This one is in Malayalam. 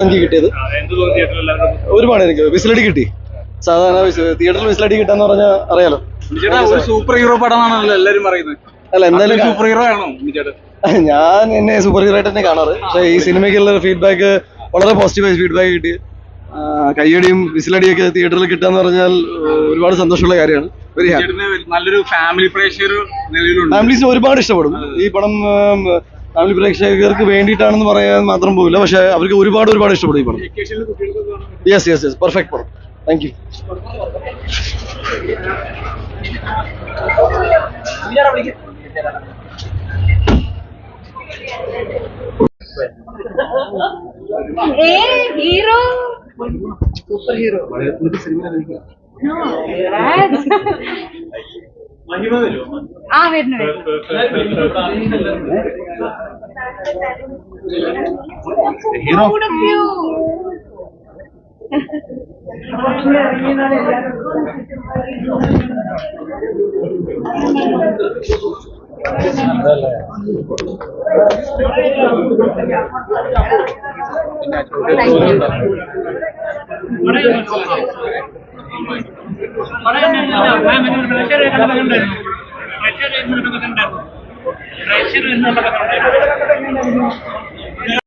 എനിക്ക് കിട്ടിയത് ഒരുപാട് എനിക്ക് വിസിലടി കിട്ടി. സാധാരണ തിയേറ്ററിൽ വിസിലടി കിട്ടാന്ന് പറഞ്ഞാൽ അറിയാലോ, ഒരു സൂപ്പർ ഹീറോ പടമാണല്ലോ എല്ലാരും പറയുന്നത്. അല്ല എന്തായാലും സൂപ്പർ ഹീറോ ആണോ ഞാൻ എന്നെ സൂപ്പർ ഹീറോ ആയിട്ട് തന്നെ കാണാറ്. പക്ഷേ ഈ സിനിമയ്ക്കുള്ള ഫീഡ്ബാക്ക് വളരെ പോസിറ്റീവായ ഫീഡ്ബാക്ക് കിട്ടി. കയ്യടിയും വിസിലടിയൊക്കെ തിയേറ്ററിൽ കിട്ടാന്ന് പറഞ്ഞാൽ ഒരുപാട് സന്തോഷമുള്ള കാര്യമാണ്. Very happy. നല്ലൊരു ഫാമിലി പ്രേക്ഷകർ ഫാമിലീസിന് ഒരുപാട് ഇഷ്ടപ്പെടും ഈ പടം. ഫാമിലി പ്രേക്ഷകർക്ക് വേണ്ടിയിട്ടാണെന്ന് പറയാൻ മാത്രം പോകില്ല, പക്ഷെ അവർക്ക് ഒരുപാട് ഇഷ്ടപ്പെടും ഈ പടം. യെസ് യെസ് യെസ്, പെർഫെക്റ്റ് പടം. Thank you. Hero super hero വരുന്നു. പ്രേക്ഷകർ